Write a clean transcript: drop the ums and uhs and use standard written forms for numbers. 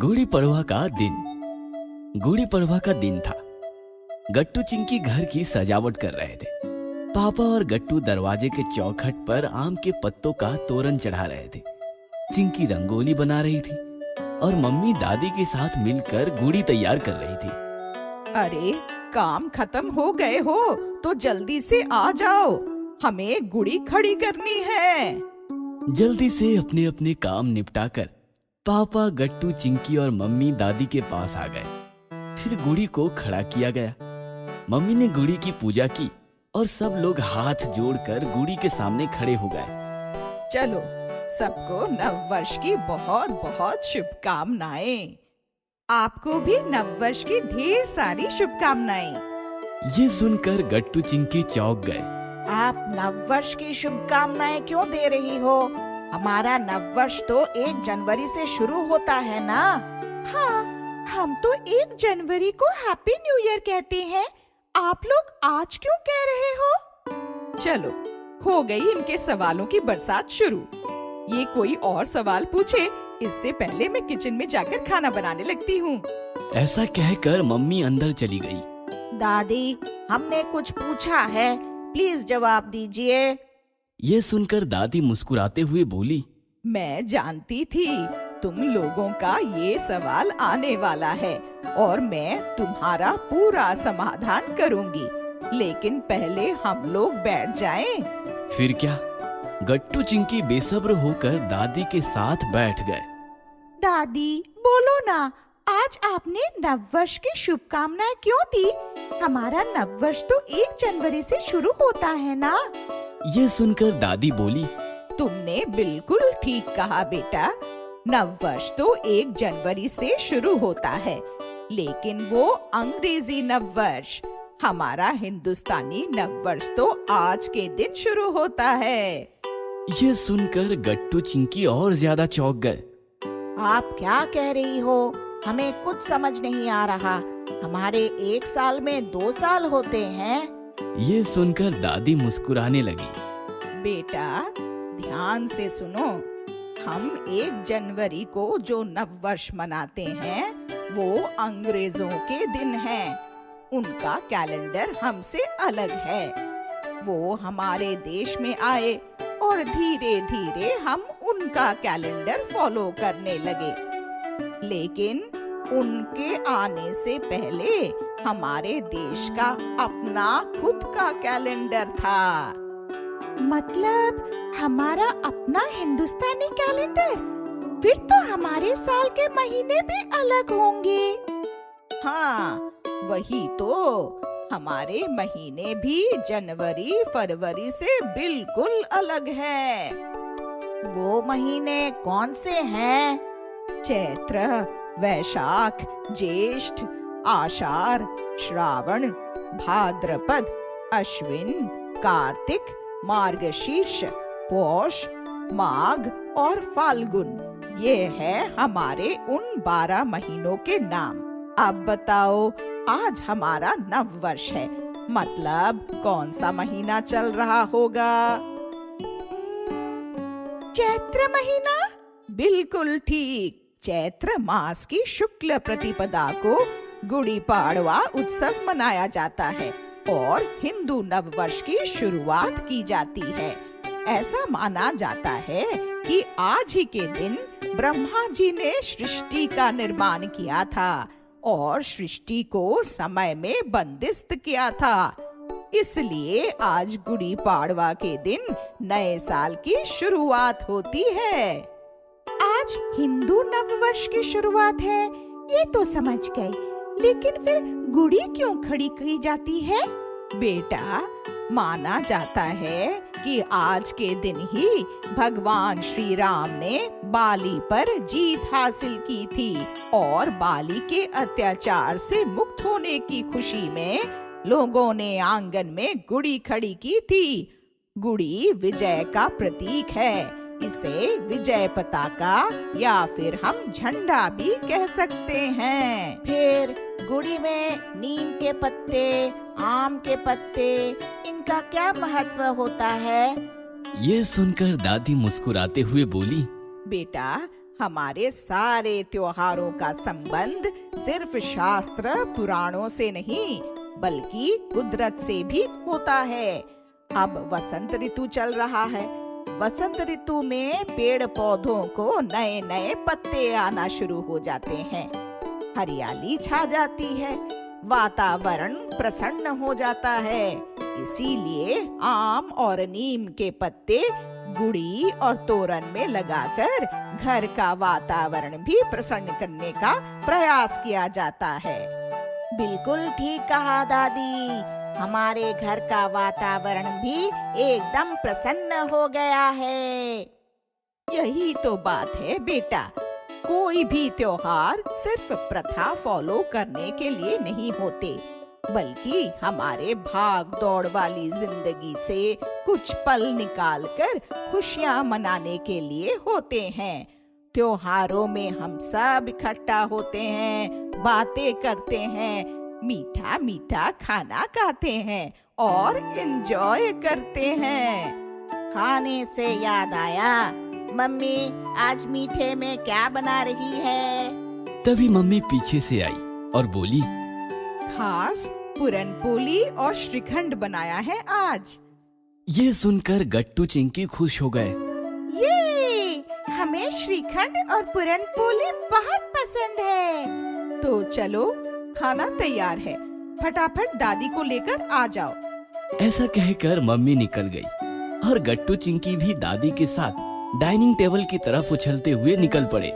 गुड़ी पड़वा का दिन। गुड़ी पड़वा का दिन था। गट्टू चिंकी घर की सजावट कर रहे थे। पापा और गट्टू दरवाजे के चौखट पर आम के पत्तों का तोरण चढ़ा रहे थे। चिंकी रंगोली बना रही थी और मम्मी दादी के साथ मिलकर गुड़ी तैयार कर रही थी। अरे काम खत्म हो गए हो तो जल्दी से आ जाओ, हमें गुड़ी खड़ी करनी है। जल्दी से अपने अपने काम निपटाकर पापा, गट्टू, चिंकी और मम्मी दादी के पास आ गए। फिर गुड़ी को खड़ा किया गया। मम्मी ने गुड़ी की पूजा की और सब लोग हाथ जोड़कर गुड़ी के सामने खड़े हो गए। चलो सबको नव वर्ष की बहुत बहुत शुभकामनाएं। आपको भी नव वर्ष की ढेर सारी शुभकामनाएं। ये सुनकर गट्टू चिंकी चौंक गए। आप नव वर्ष की शुभकामनाएं क्यों दे रही हो? हमारा नव वर्ष तो 1 जनवरी से शुरू होता है ना। हाँ, हम तो 1 जनवरी को हैप्पी न्यू ईयर कहते हैं। आप लोग आज क्यों कह रहे हो? चलो, हो गई इनके सवालों की बरसात शुरू। ये कोई और सवाल पूछे इससे पहले मैं किचन में जाकर खाना बनाने लगती हूँ। ऐसा कहकर मम्मी अंदर चली गई। दादी, हमने कुछ पूछा है, प्लीज जवाब दीजिए। ये सुनकर दादी मुस्कुराते हुए बोली, मैं जानती थी तुम लोगों का ये सवाल आने वाला है और मैं तुम्हारा पूरा समाधान करूंगी, लेकिन पहले हम लोग बैठ जाएं। फिर क्या, गट्टू चिंकी बेसब्र होकर दादी के साथ बैठ गए। दादी बोलो ना, आज आपने नव वर्ष की शुभकामनाएं क्यों दी? हमारा नव वर्ष तो 1 जनवरी से शुरू होता है ना। ये सुनकर दादी बोली, तुमने बिल्कुल ठीक कहा बेटा। नव वर्ष तो 1 जनवरी से शुरू होता है, लेकिन वो अंग्रेजी नव वर्ष। हमारा हिंदुस्तानी नव वर्ष तो आज के दिन शुरू होता है। ये सुनकर गट्टू चिंकी और ज्यादा चौंक गए। आप क्या कह रही हो? हमें कुछ समझ नहीं आ रहा। हमारे 1 साल में 2 साल होते हैं। ये सुनकर दादी मुस्कुराने लगी। बेटा ध्यान से सुनो, हम 1 जनवरी को जो नव वर्ष मनाते हैं वो अंग्रेजों के दिन है। उनका कैलेंडर हमसे अलग है। वो हमारे देश में आए और धीरे धीरे हम उनका कैलेंडर फॉलो करने लगे, लेकिन उनके आने से पहले हमारे देश का अपना खुद का कैलेंडर था। मतलब हमारा अपना हिंदुस्तानी कैलेंडर? फिर तो हमारे साल के महीने भी अलग होंगे। हाँ, वही तो। हमारे महीने भी जनवरी फरवरी से बिल्कुल अलग हैं। वो महीने कौन से हैं? चैत्र, वैशाख, ज्येष्ठ, आषाढ़, श्रावण, भाद्रपद, अश्विन, कार्तिक, मार्गशीर्ष, पौष, माघ और फाल्गुन। ये है हमारे उन 12 महीनों के नाम। अब बताओ, आज हमारा नव वर्ष है, मतलब कौन सा महीना चल रहा होगा? चैत्र महीना? बिल्कुल ठीक। चैत्र मास की शुक्ल प्रतिपदा को गुड़ी पाड़वा उत्सव मनाया जाता है और हिंदू नव वर्ष की शुरुआत की जाती है। ऐसा माना जाता है कि आज ही के दिन ब्रह्मा जी ने सृष्टि का निर्माण किया था और सृष्टि को समय में बंदिस्त किया था। इसलिए आज गुड़ी पाड़वा के दिन नए साल की शुरुआत होती है। आज हिंदू नव वर्ष की शुरुआत है, ये तो समझ गए, लेकिन फिर गुड़ी क्यों खड़ी की जाती है? बेटा, माना जाता है कि आज के दिन ही भगवान श्री राम ने बाली पर जीत हासिल की थी और बाली के अत्याचार से मुक्त होने की खुशी में लोगों ने आंगन में गुड़ी खड़ी की थी। गुड़ी विजय का प्रतीक है। इसे विजय पताका या फिर हम झंडा भी कह सकते हैं। फिर गुड़ी में नीम के पत्ते, आम के पत्ते, इनका क्या महत्व होता है? ये सुनकर दादी मुस्कुराते हुए बोली, बेटा, हमारे सारे त्योहारों का संबंध सिर्फ शास्त्र पुराणों से नहीं बल्कि कुदरत से भी होता है। अब वसंत ऋतु चल रहा है। वसंत ऋतु में पेड़ पौधों को नए नए पत्ते आना शुरू हो जाते हैं, हरियाली छा जाती है, वातावरण प्रसन्न हो जाता है। इसीलिए आम और नीम के पत्ते गुड़ी और तोरण में लगाकर घर का वातावरण भी प्रसन्न करने का प्रयास किया जाता है। बिल्कुल ठीक कहा दादी, हमारे घर का वातावरण भी एकदम प्रसन्न हो गया है। यही तो बात है बेटा, कोई भी त्योहार सिर्फ प्रथा फॉलो करने के लिए नहीं होते, बल्कि हमारे भाग दौड़ वाली जिंदगी से कुछ पल निकालकर खुशियां मनाने के लिए होते हैं। त्योहारों में हम सब इकट्ठा होते हैं, बातें करते हैं, मीठा मीठा खाना खाते हैं और एंजॉय करते हैं। खाने से याद आया, मम्मी आज मीठे में क्या बना रही है? तभी मम्मी पीछे से आई और बोली, खास पूरनपोली और श्रीखंड बनाया है आज। ये सुनकर गट्टू चिंकी खुश हो गए। ये हमें श्रीखंड और पूरनपोली बहुत पसंद है। तो चलो, खाना तैयार है, फटाफट दादी को लेकर आ जाओ। ऐसा कहकर मम्मी निकल गई और गट्टू चिंकी भी दादी के साथ डाइनिंग टेबल की तरफ उछलते हुए निकल पड़े।